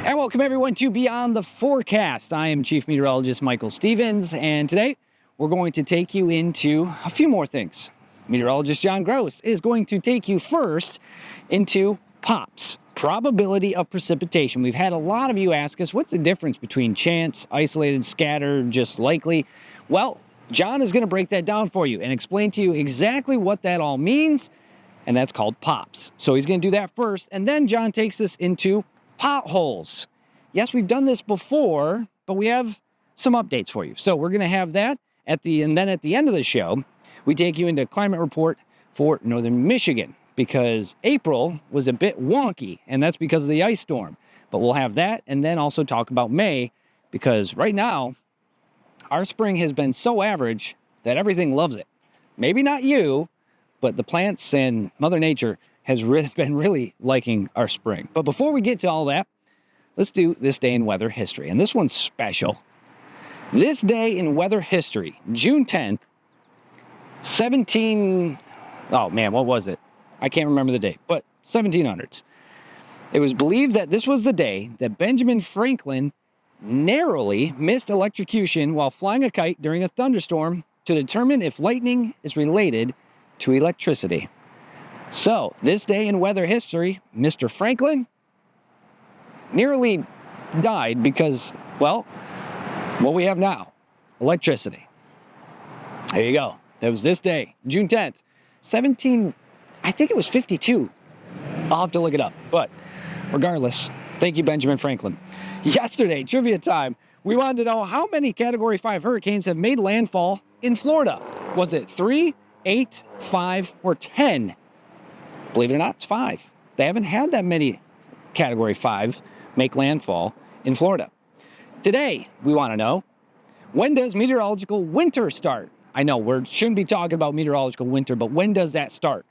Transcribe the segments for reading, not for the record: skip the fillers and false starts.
And welcome everyone to Beyond the Forecast. I am Chief Meteorologist Michael Stevens, and today we're going to take you into a few more things. Meteorologist John Gross is going to take you first into POPs, probability of precipitation. We've had a lot of you ask us, what's the difference between chance, isolated, scattered, just likely? Well, John is going to break that down for you and explain to you exactly what that all means, and that's called POPs. So he's going to do that first, and then John takes us into potholes. Yes, we've done this before, but we have some updates for you. So we're going to have that and then at the end of the show, we take you into a climate report for northern Michigan because April was a bit wonky, and that's because of the ice storm. But we'll have that and then also talk about May because right now, our spring has been so average that everything loves it. Maybe not you, but the plants and Mother Nature has been really liking our spring. But before we get to all that, let's do this day in weather history. And this one's special. This day in weather history, June 10th, what was it? I can't remember the date, but 1700s. It was believed that this was the day that Benjamin Franklin narrowly missed electrocution while flying a kite during a thunderstorm to determine if lightning is related to electricity. So, this day in weather history, Mr. Franklin nearly died because, well, what we have now, electricity. There you go. That was this day, June 10th, I think it was 52. I'll have to look it up. But regardless, thank you, Benjamin Franklin. Yesterday, trivia time, we wanted to know how many Category 5 hurricanes have made landfall in Florida. Was it 3, 8, 5, or 10? Believe it or not, it's 5. They haven't had that many Category 5 make landfall in Florida. Today, we want to know, when does meteorological winter start? I know we shouldn't be talking about meteorological winter, but when does that start?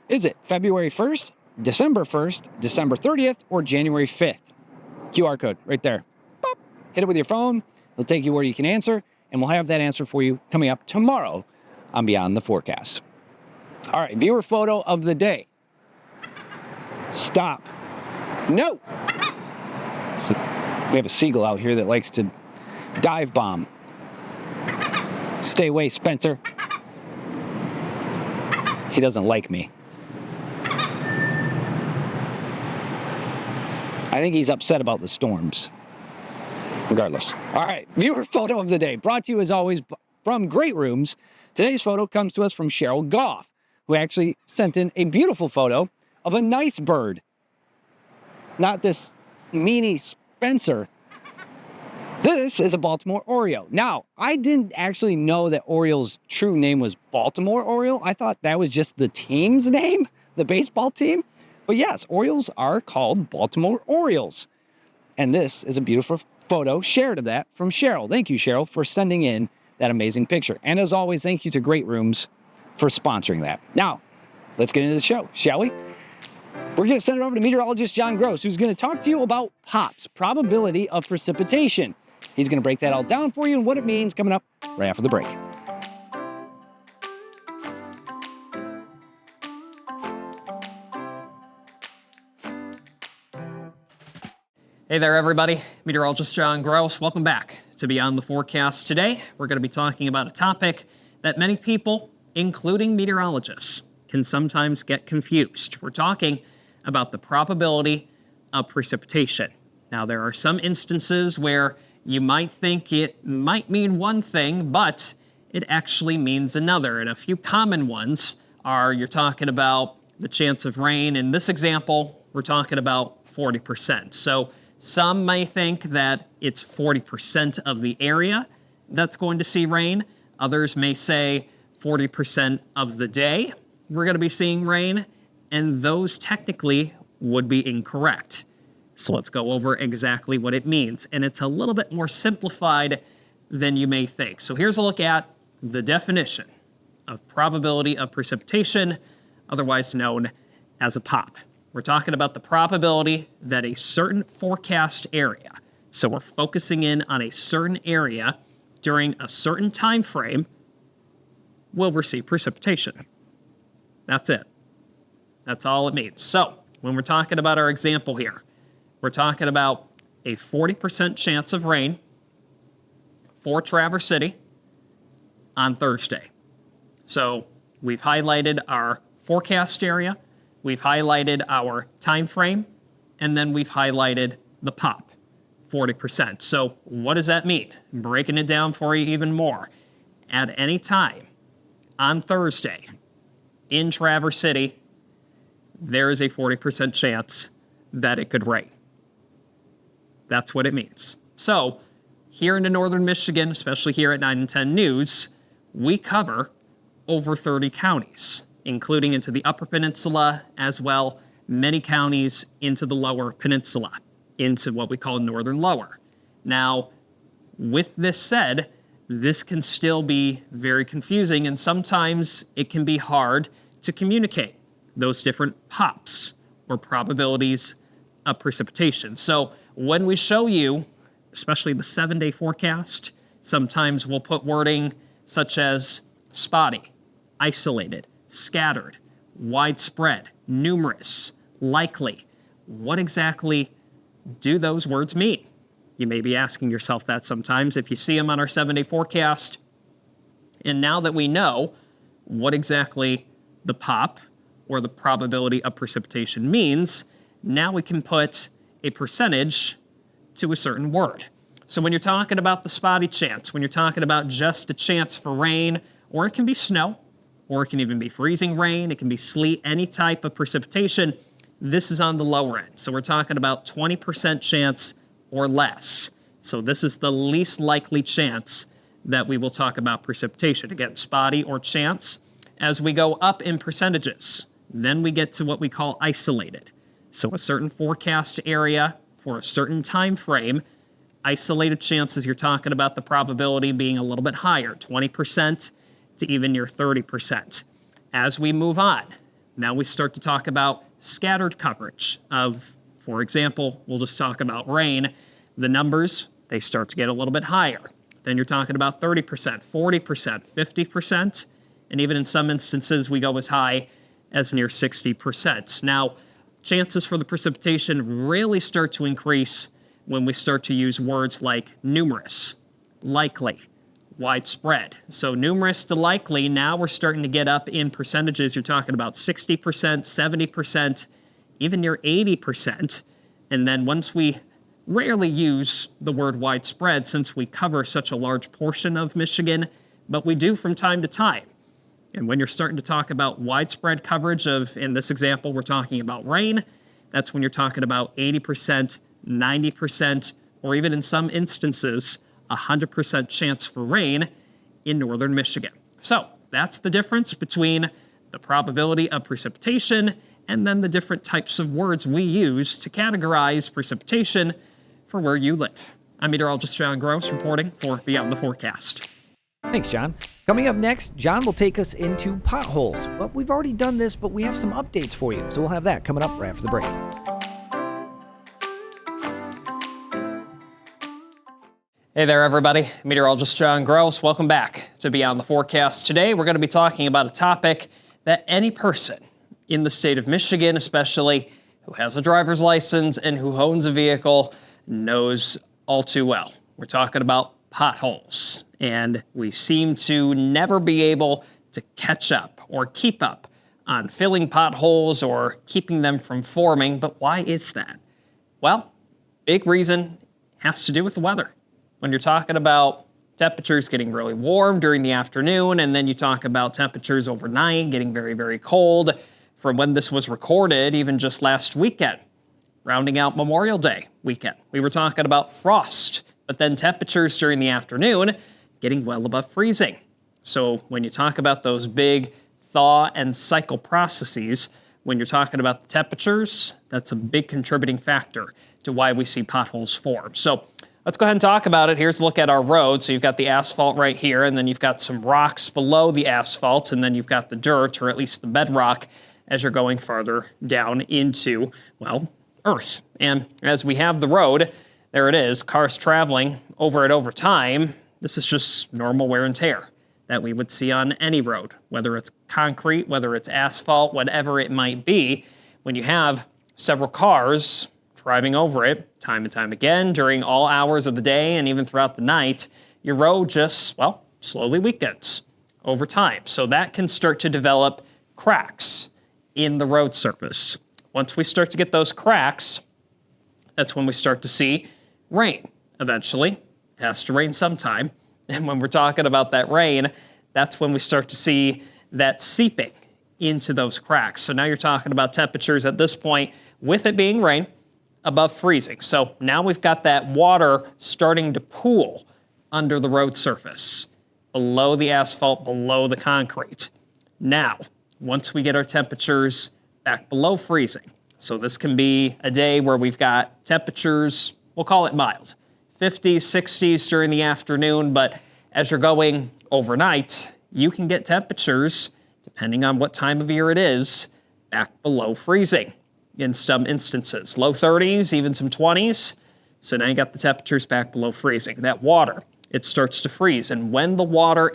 Is it February 1st, December 1st, December 30th, or January 5th? QR code right there. Pop. Hit it with your phone. It'll take you where you can answer, and we'll have that answer for you coming up tomorrow on Beyond the Forecast. All right, viewer photo of the day. Stop. No. So we have a seagull out here that likes to dive bomb. Stay away, Spencer. He doesn't like me. I think he's upset about the storms. Regardless. All right, viewer photo of the day. Brought to you, as always, from Great Rooms. Today's photo comes to us from Cheryl Goff, who actually sent in a beautiful photo of a nice bird. Not this meanie Spencer. This is a Baltimore Oriole. Now, I didn't actually know that Oriole's true name was Baltimore Oriole. I thought that was just the team's name, the baseball team. But yes, Orioles are called Baltimore Orioles. And this is a beautiful photo shared of that from Cheryl. Thank you, Cheryl, for sending in that amazing picture. And as always, thank you to Great Rooms for sponsoring that. Now, let's get into the show, shall we? We're going to send it over to meteorologist John Gross, who's going to talk to you about POPs, probability of precipitation. He's going to break that all down for you and what it means coming up right after the break. Hey there, everybody. Meteorologist John Gross. Welcome back to Beyond the Forecast. Today, we're going to be talking about a topic that many people, including meteorologists, can sometimes get confused. We're talking about the probability of precipitation. Now, there are some instances where you might think it might mean one thing, but it actually means another. And a few common ones are you're talking about the chance of rain. In this example, we're talking about 40%. So some may think that it's 40% of the area that's going to see rain. Others may say 40% of the day we're going to be seeing rain, and those technically would be incorrect. So let's go over exactly what it means, and it's a little bit more simplified than you may think. So here's a look at the definition of probability of precipitation, otherwise known as a POP. We're talking about the probability that a certain forecast area, so we're focusing in on a certain area during a certain time frame, will receive precipitation. That's it. That's all it means. So when we're talking about our example here, we're talking about a 40% chance of rain for Traverse City on Thursday. So we've highlighted our forecast area, we've highlighted our time frame, and then we've highlighted the pop, 40%. So what does that mean? Breaking it down for you even more. At any time on Thursday in Traverse City, there is a 40% chance that it could rain. That's what it means. So here into northern Michigan, especially here at 9 and 10 News, we cover over 30 counties, including into the Upper Peninsula as well, many counties into the Lower Peninsula, into what we call northern lower. Now, with this said, this can still be very confusing, and sometimes it can be hard to communicate those different pops or probabilities of precipitation. So when we show you, especially the 7-day forecast, sometimes we'll put wording such as spotty, isolated, scattered, widespread, numerous, likely. What exactly do those words mean? You may be asking yourself that sometimes if you see them on our 7-day forecast. And now that we know what exactly the pop or the probability of precipitation means, now we can put a percentage to a certain word. So when you're talking about the spotty chance, when you're talking about just a chance for rain, or it can be snow, or it can even be freezing rain, it can be sleet, any type of precipitation, this is on the lower end. So we're talking about 20% chance or less. So this is the least likely chance that we will talk about precipitation. Again, spotty or chance. As we go up in percentages, then we get to what we call isolated. So a certain forecast area for a certain time frame, isolated chances, you're talking about the probability being a little bit higher, 20% to even near 30%. As we move on, now we start to talk about scattered coverage of, for example, we'll just talk about rain. The numbers, they start to get a little bit higher. Then you're talking about 30%, 40%, 50%, and even in some instances, we go as high as near 60%. Now, chances for the precipitation really start to increase when we start to use words like numerous, likely, widespread. So numerous to likely, now we're starting to get up in percentages. You're talking about 60%, 70%, even near 80%. And then once we rarely use the word widespread since we cover such a large portion of Michigan, but we do from time to time. And when you're starting to talk about widespread coverage of, in this example, we're talking about rain, that's when you're talking about 80%, 90%, or even in some instances, 100% chance for rain in northern Michigan. So that's the difference between the probability of precipitation and then the different types of words we use to categorize precipitation for where you live. I'm meteorologist John Gross reporting for Beyond the Forecast. Thanks, John. Coming up next, John will take us into potholes. But we've already done this, but we have some updates for you. So we'll have that coming up right after the break. Hey there, everybody. Meteorologist John Gross. Welcome back to Beyond the Forecast. Today, we're going to be talking about a topic that any person in the state of Michigan, especially who has a driver's license and who owns a vehicle, knows all too well. We're talking about potholes. And we seem to never be able to catch up or keep up on filling potholes or keeping them from forming. But why is that? Well, big reason has to do with the weather. When you're talking about temperatures getting really warm during the afternoon, and then you talk about temperatures overnight getting very, very cold, from when this was recorded, even just last weekend, rounding out Memorial Day weekend, we were talking about frost, but then temperatures during the afternoon getting well above freezing. So when you talk about those big thaw and cycle processes, when you're talking about the temperatures, that's a big contributing factor to why we see potholes form. So let's go ahead and talk about it. Here's a look at our road. So you've got the asphalt right here, and then you've got some rocks below the asphalt, and then you've got the dirt, or at least the bedrock, as you're going farther down into, well, earth. And as we have the road, there it is, cars traveling over it over time. This is just normal wear and tear that we would see on any road, whether it's concrete, whether it's asphalt, whatever it might be. When you have several cars driving over it time and time again during all hours of the day and even throughout the night, your road just, well, slowly weakens over time. So that can start to develop cracks in the road surface. Once we start to get those cracks, that's when we start to see rain. Eventually, it has to rain sometime. And when we're talking about that rain, that's when we start to see that seeping into those cracks. So now you're talking about temperatures at this point, with it being rain, above freezing. So now we've got that water starting to pool under the road surface, below the asphalt, below the concrete. Now, once we get our temperatures back below freezing, so this can be a day where we've got temperatures, we'll call it mild, 50s, 60s during the afternoon, but as you're going overnight, you can get temperatures, depending on what time of year it is, back below freezing in some instances. Low 30s, even some 20s. So now you got the temperatures back below freezing. That water, it starts to freeze. And when the water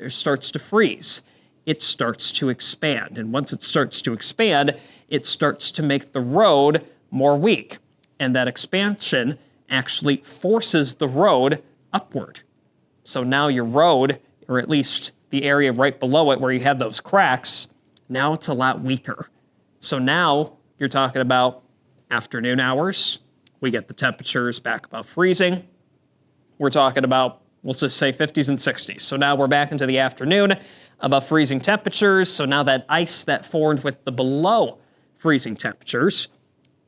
starts to freeze, it starts to expand. And once it starts to expand, it starts to make the road more weak. And that expansion actually forces the road upward. So now your road, or at least the area right below it where you had those cracks, now it's a lot weaker. So now you're talking about afternoon hours. We get the temperatures back above freezing. We're talking about, let's just say 50s and 60s. So now we're back into the afternoon above freezing temperatures. So now that ice that formed with the below freezing temperatures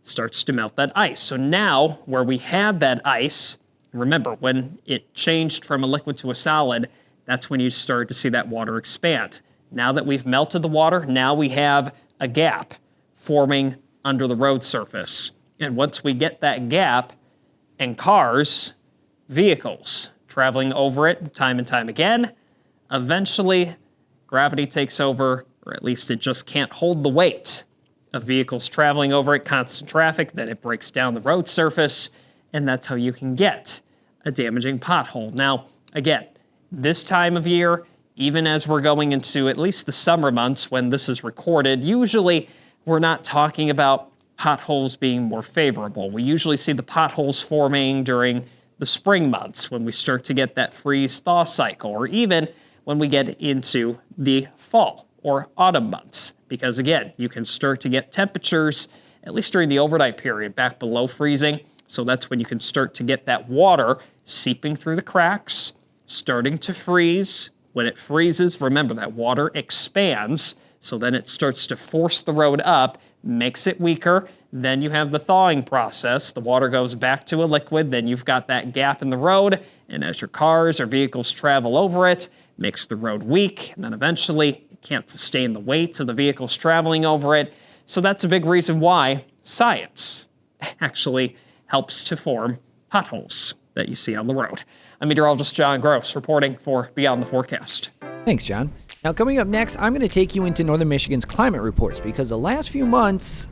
starts to melt that ice. So now where we had that ice, remember when it changed from a liquid to a solid, that's when you start to see that water expand. Now that we've melted the water, now we have a gap forming under the road surface. And once we get that gap, and cars, vehicles traveling over it time and time again, eventually gravity takes over, or at least it just can't hold the weight of vehicles traveling over it, constant traffic, then it breaks down the road surface, and that's how you can get a damaging pothole. Now, again, this time of year, even as we're going into at least the summer months when this is recorded, usually we're not talking about potholes being more favorable. We usually see the potholes forming during the spring months when we start to get that freeze-thaw cycle, or even when we get into the fall or autumn months. Because again, you can start to get temperatures, at least during the overnight period, back below freezing. So that's when you can start to get that water seeping through the cracks, starting to freeze. When it freezes, remember that water expands, so then it starts to force the road up, makes it weaker. Then you have the thawing process. The water goes back to a liquid. Then you've got that gap in the road. And as your cars or vehicles travel over it, makes the road weak. And then eventually it can't sustain the weight of the vehicles traveling over it. So that's a big reason why science actually helps to form potholes that you see on the road. I'm meteorologist John Gross reporting for Beyond the Forecast. Thanks, John. Now, coming up next, I'm going to take you into Northern Michigan's climate reports because the last few months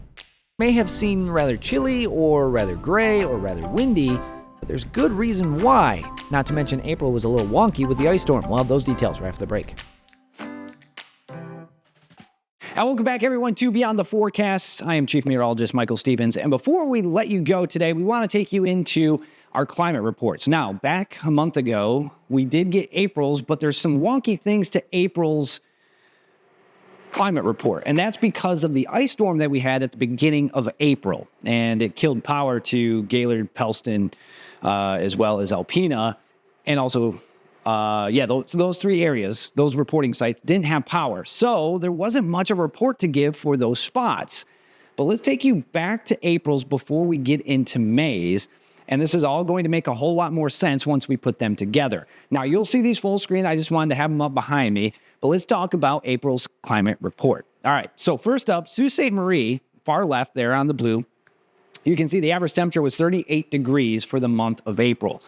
may have seemed rather chilly or rather gray or rather windy, but there's good reason why. Not to mention April was a little wonky with the ice storm. We'll have those details right after the break. And welcome back, everyone, to Beyond the Forecast. I am Chief Meteorologist Michael Stevens, and before we let you go today, we want to take you into our climate reports. Now, back a month ago, we did get April's, but there's some wonky things to April's climate report, and that's because of the ice storm that we had at the beginning of April, and it killed power to Gaylord, Pellston, as well as Alpena, and also, those three areas, those reporting sites didn't have power, so there wasn't much of a report to give for those spots. But let's take you back to April's before we get into May's. And this is all going to make a whole lot more sense once we put them together. Now, you'll see these full screen. I just wanted to have them up behind me. But let's talk about April's climate report. All right, so first up, Sault Ste. Marie, far left there on the blue. You can see the average temperature was 38 degrees for the month of April.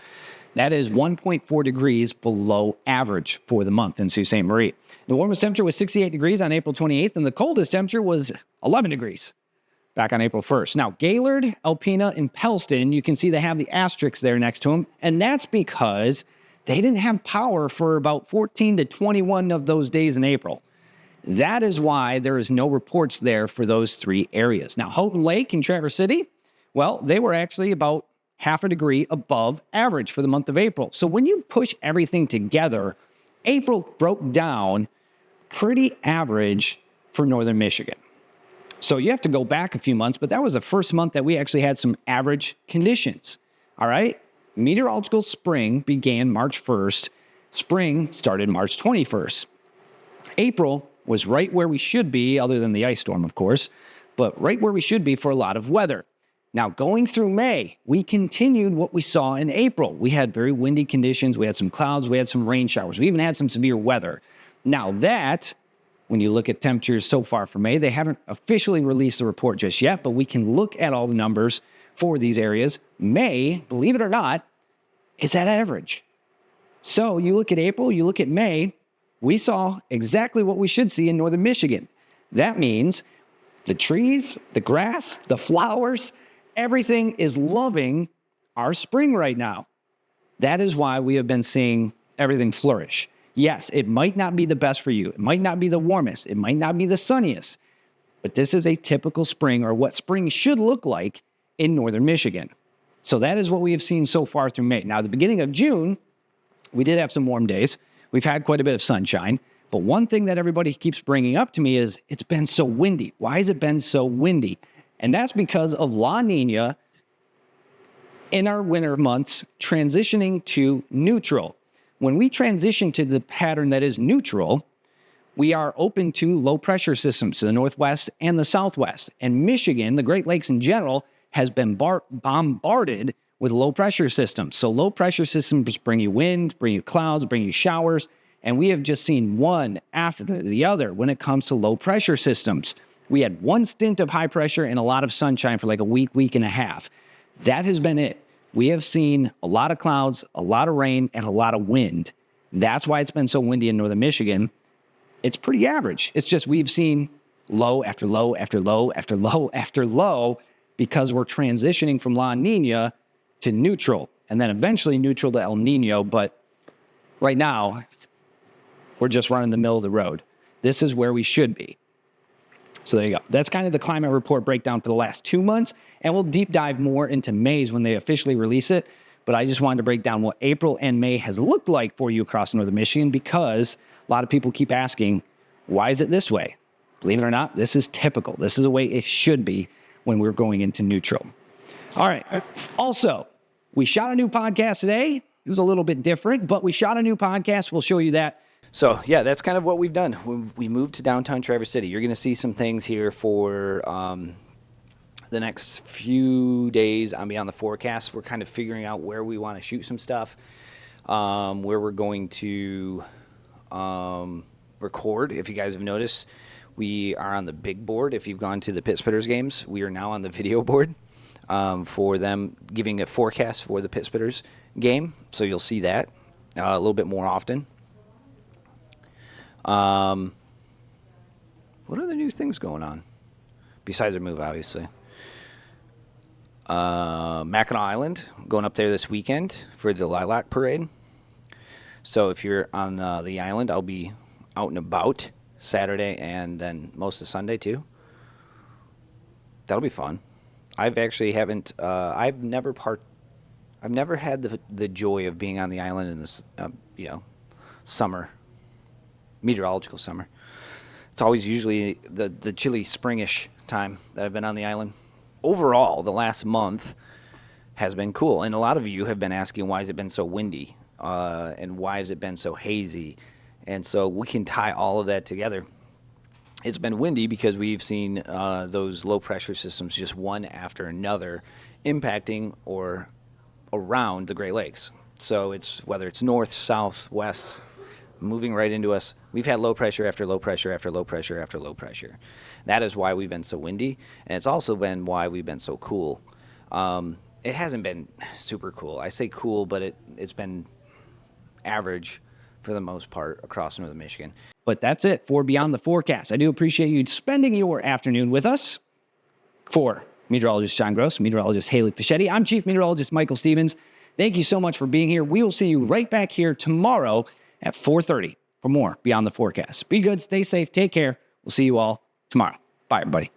That is 1.4 degrees below average for the month in Sault Ste. Marie. The warmest temperature was 68 degrees on April 28th, and the coldest temperature was 11 degrees. Back on April 1st. Now, Gaylord, Alpena, and Pellston, you can see they have the asterisks there next to them, and that's because they didn't have power for about 14 to 21 of those days in April. That is why there is no reports there for those three areas. Now, Houghton Lake and Traverse City, Well, they were actually about half a degree above average for the month of April. So when you push everything together, April broke down pretty average for northern Michigan. So you have to go back a few months, but that was the first month that we actually had some average conditions. All right. Meteorological spring began March 1st. Spring started March 21st. April was right where we should be, other than the ice storm, of course, but right where we should be for a lot of weather. Now, going through May, we continued what we saw in April. We had very windy conditions. We had some clouds. We had some rain showers. We even had some severe weather. Now that, when you look at temperatures so far for May, they haven't officially released the report just yet, but we can look at all the numbers for these areas. May, believe it or not, is at average. So you look at April, you look at May, we saw exactly what we should see in northern Michigan. That means the trees, the grass, the flowers, everything is loving our spring right now. That is why we have been seeing everything flourish. Yes, it might not be the best for you. It might not be the warmest. It might not be the sunniest. But this is a typical spring, or what spring should look like in northern Michigan. So that is what we have seen so far through May. Now, the beginning of June, we did have some warm days. We've had quite a bit of sunshine. But one thing that everybody keeps bringing up to me is it's been so windy. Why has it been so windy? And that's because of La Nina in our winter months transitioning to neutral. When we transition to the pattern that is neutral, we are open to low pressure systems to the northwest and the southwest. And Michigan, the Great Lakes in general, has been bombarded with low pressure systems. So low pressure systems bring you wind, bring you clouds, bring you showers. And we have just seen one after the other when it comes to low pressure systems. We had one stint of high pressure and a lot of sunshine for like a week, week and a half. That has been it. We have seen a lot of clouds, a lot of rain, and a lot of wind. That's why it's been so windy in northern Michigan. It's pretty average. It's just we've seen low after low after low after low after low because we're transitioning from La Nina to neutral and then eventually neutral to El Nino. But right now, we're just running the middle of the road. This is where we should be. So there you go. That's kind of the climate report breakdown for the last 2 months. And we'll deep dive more into May's when they officially release it. But I just wanted to break down what April and May has looked like for you across northern Michigan because a lot of people keep asking, why is it this way? Believe it or not, this is typical. This is the way it should be when we're going into neutral. All right. Also, we shot a new podcast today. It was a little bit different, but we shot a new podcast. We'll show you that. So, yeah, that's kind of what we've done. We moved to downtown Traverse City. You're going to see some things here for the next few days on Beyond the Forecast. We're kind of figuring out where we want to shoot some stuff, where we're going to record. If you guys have noticed, we are on the big board. If you've gone to the Pit Spitters games, we are now on the video board for them giving a forecast for the Pit Spitters game. So you'll see that a little bit more often. What other new things going on? Besides our move, obviously. Mackinac Island, going up there this weekend for the Lilac Parade. So if you're on the island, I'll be out and about Saturday and then most of Sunday too. That'll be fun. I've never had the joy of being on the island in this, summer. Meteorological summer. It's always usually the chilly springish time that I've been on the island. Overall, the last month has been cool, and a lot of you have been asking why has it been so windy and why has it been so hazy, and so we can tie all of that together. It's been windy because we've seen those low pressure systems just one after another impacting or around the Great Lakes. So it's whether it's north, south, west, moving right into us. We've had low pressure after low pressure after low pressure after low pressure. That is why we've been so windy, and it's also been why we've been so cool. It hasn't been super cool. I say cool, but it's been average for the most part across northern Michigan. But that's it for Beyond the Forecast. I do appreciate you spending your afternoon with us. For meteorologist John Gross, meteorologist Haley Fischetti, I'm Chief Meteorologist Michael Stevens. Thank you so much for being here. We will see you right back here tomorrow at 4:30 for more Beyond the Forecast. Be good, stay safe, take care. We'll see you all tomorrow. Bye, everybody.